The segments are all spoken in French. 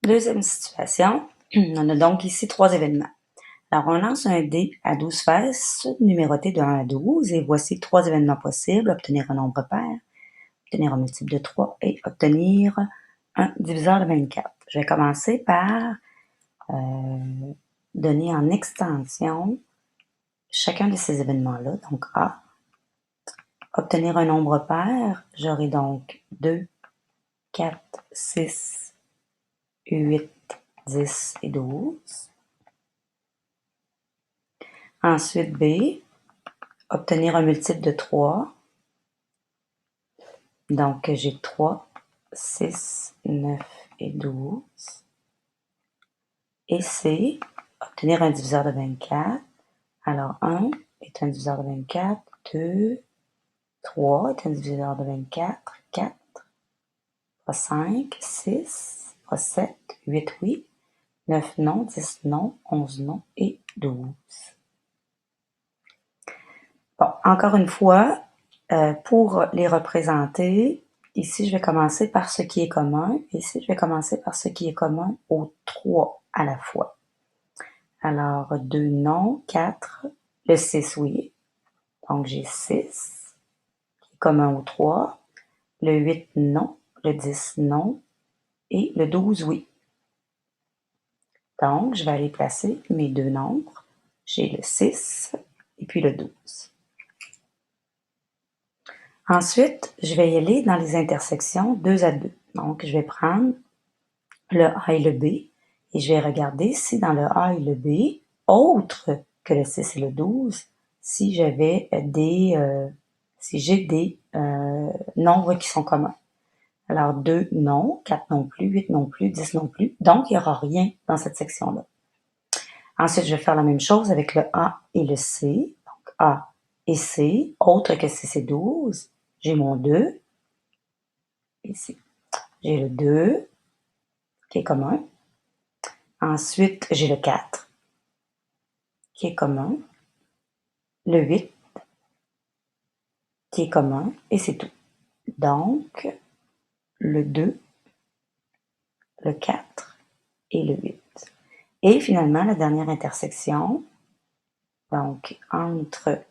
Deuxième situation, on a donc ici 3 événements. Alors, on lance un dé à 12 faces, numéroté de 1 à 12, et voici 3 événements possibles: obtenir un nombre pair, obtenir un multiple de 3 et obtenir un diviseur de 24. Je vais commencer par donner en extension chacun de ces événements-là. Donc, A, obtenir un nombre pair, j'aurai donc 2, 4, 6, 8, 10 et 12. Ensuite, B, obtenir un multiple de 3. Donc, j'ai 3, 6, 9 et 12. Et C, obtenir un diviseur de 24. Alors, 1 est un diviseur de 24, 2, 3 est un diviseur de 24, 4, 5, 6, 7, 8 oui, 9 non, 10 non, 11 non et 12. Bon, encore une fois, pour les représenter, ici, je vais commencer par ce qui est commun. Ici, je vais commencer par ce qui est commun aux 3 à la fois. Alors, 2 non, 4, le 6 oui. Donc, j'ai 6 qui est commun aux 3. Le 8 non, le 10 non et le 12 oui. Donc, je vais aller placer mes deux nombres. J'ai le 6 et puis le 12. Ensuite, je vais y aller dans les intersections 2 à 2. Donc, je vais prendre le A et le B et je vais regarder si dans le A et le B, autre que le 6 et le 12, si j'avais si j'ai des nombres qui sont communs. Alors, 2 non, 4 non plus, 8 non plus, 10 non plus. Donc, il n'y aura rien dans cette section-là. Ensuite, je vais faire la même chose avec le A et le C. Donc, A et C, autre que 6 et 12. J'ai mon 2, ici. J'ai le 2, qui est commun. Ensuite, j'ai le 4, qui est commun. Le 8, qui est commun. Et c'est tout. Donc, le 2, le 4 et le 8. Et finalement, la dernière intersection, donc entre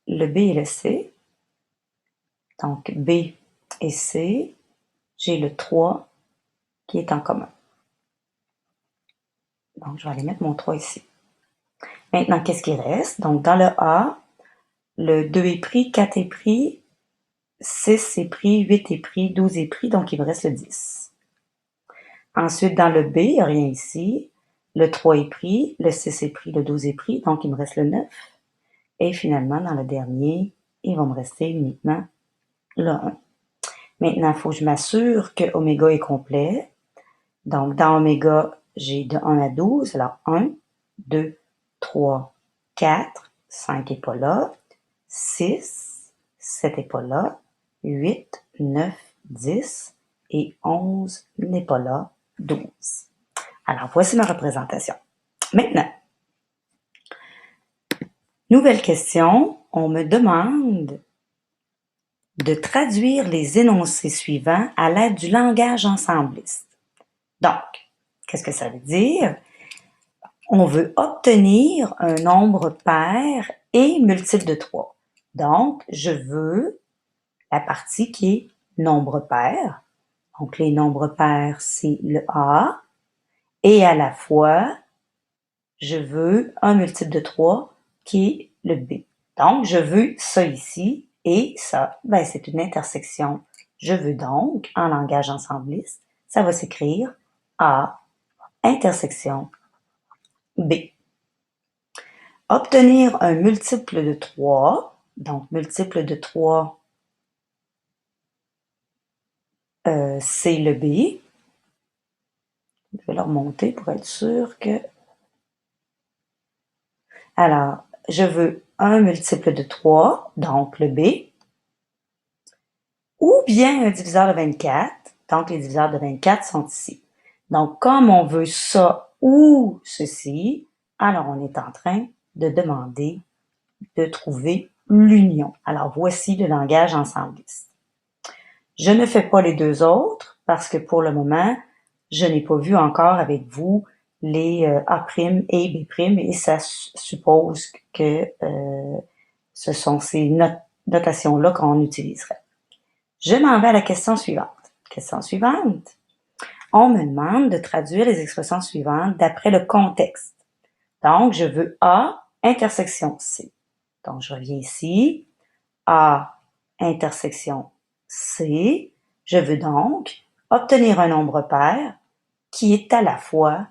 le B et le C, donc B et C, j'ai le 3 qui est en commun. Donc, je vais aller mettre mon 3 ici. Maintenant, qu'est-ce qui reste? Donc, dans le A, le 2 est pris, 4 est pris, 6 est pris, 8 est pris, 12 est pris, donc il me reste le 10. Ensuite, dans le B, il n'y a rien ici. Le 3 est pris, le 6 est pris, le 12 est pris, donc il me reste le 9. Et finalement, dans le dernier, il va me rester uniquement le 1. Maintenant, il faut que je m'assure que oméga est complet. Donc, dans oméga, j'ai de 1 à 12. Alors, 1, 2, 3, 4, 5 n'est pas là. 6, 7 n'est pas là. 8, 9, 10 et 11 n'est pas là. 12. Alors, voici ma représentation. Maintenant, nouvelle question. On me demande de traduire les énoncés suivants à l'aide du langage ensembliste. Donc, qu'est-ce que ça veut dire? On veut obtenir un nombre pair et multiple de 3. Donc, je veux la partie qui est nombre pair. Donc, les nombres pairs, c'est le A. Et à la fois, je veux un multiple de 3 qui est le B. Donc, je veux ça ici et ça, ben, c'est une intersection. Je veux donc, en langage ensembliste, ça va s'écrire A, intersection B. Obtenir un multiple de 3, donc multiple de 3, c'est le B. Je vais le remonter pour être sûr que... Alors, je veux un multiple de 3, donc le B, ou bien un diviseur de 24, donc les diviseurs de 24 sont ici. Donc, comme on veut ça ou ceci, alors on est en train de demander de trouver l'union. Alors, voici le langage ensembliste. Je ne fais pas les deux autres parce que pour le moment, je n'ai pas vu encore avec vous les A' et B', et ça suppose que ce sont ces notations-là qu'on utiliserait. Je m'en vais à la question suivante. Question suivante. On me demande de traduire les expressions suivantes d'après le contexte. Donc, je veux A intersection C. Donc, je reviens ici. A intersection C. Je veux donc obtenir un nombre pair qui est à la fois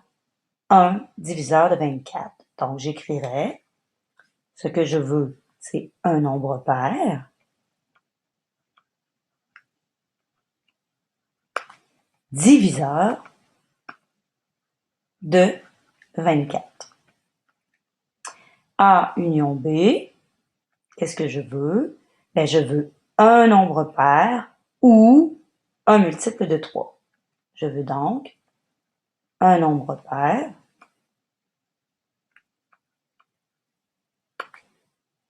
un diviseur de 24. Donc, j'écrirai ce que je veux, c'est un nombre pair diviseur de 24. A union B, qu'est-ce que je veux? Ben, je veux un nombre pair ou un multiple de 3. Je veux donc un nombre pair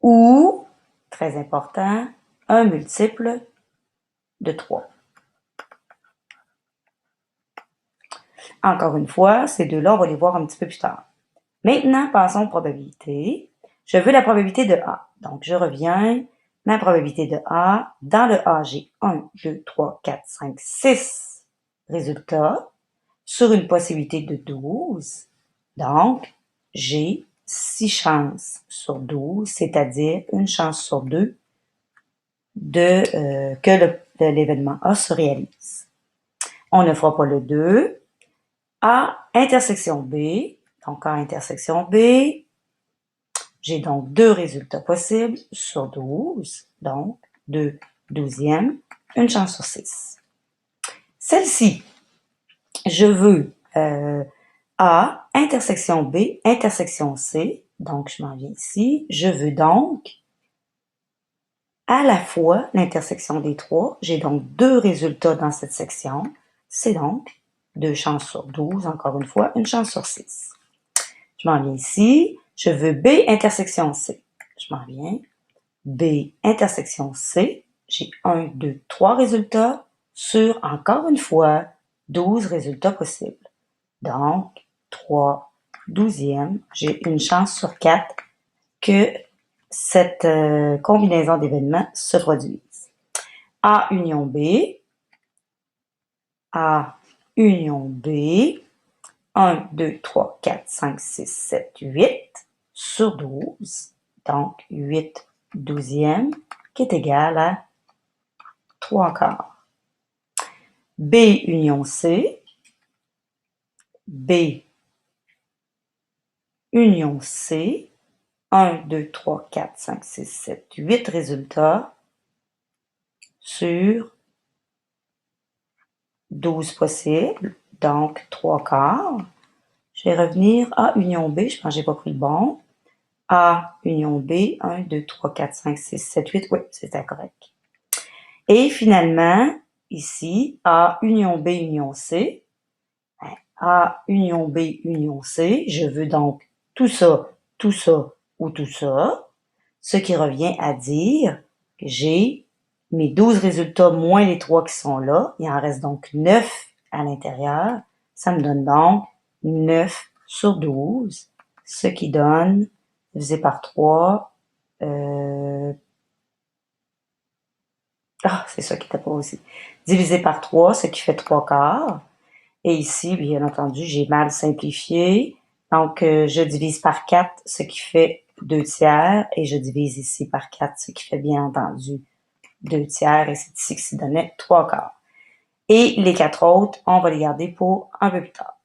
ou, très important, un multiple de 3. Encore une fois, ces deux-là, on va les voir un petit peu plus tard. Maintenant, passons aux probabilités. Je veux la probabilité de A. Donc, je reviens. Ma probabilité de A. Dans le A, j'ai 1, 2, 3, 4, 5, 6 résultats sur une possibilité de 12. Donc, j'ai 6 chances sur 12, c'est-à-dire une chance sur 2 que l'événement A se réalise. On ne fera pas le 2. A intersection B. Donc, A intersection B, j'ai donc 2 résultats possibles sur 12. Donc, 2 douzièmes, une chance sur 6. Celle-ci, je veux A intersection B intersection C. Donc, je m'en viens ici. Je veux donc à la fois l'intersection des 3. J'ai donc 2 résultats dans cette section. C'est donc 2 chances sur 12, encore une fois, une chance sur 6. Je m'en viens ici. Je veux B intersection C. Je m'en viens. B intersection C. J'ai 1, 2, 3 résultats sur, encore une fois, 12 résultats possibles. Donc, 3 douzièmes. J'ai une chance sur 4 que cette combinaison d'événements se produise. A union B. A union B. 1, 2, 3, 4, 5, 6, 7, 8 sur 12. Donc, 8 douzièmes qui est égal à 3 quarts. B union C. B union C. 1, 2, 3, 4, 5, 6, 7, 8 résultats sur 12 possibles, donc 3 quarts. Je vais revenir à union B, je pense que j'ai pas pris le bon. A union B, 1, 2, 3, 4, 5, 6, 7, 8, oui, c'était correct. Et finalement, ici, A union B union C. A union B union C, je veux donc tout ça ou tout ça, ce qui revient à dire que j'ai mes 12 résultats moins les 3 qui sont là. Il en reste donc 9 à l'intérieur. Ça me donne donc 9 sur 12, ce qui donne, divisé par 3, c'est ça qui était pas aussi. Divisé par 3, ce qui fait 3 quarts. Et ici, bien entendu, j'ai mal simplifié. Donc, je divise par 4, ce qui fait 2 tiers. Et je divise ici par 4, ce qui fait bien entendu 2 tiers. Et c'est ici que ça donnait 3 quarts. Et les 4 autres, on va les garder pour un peu plus tard.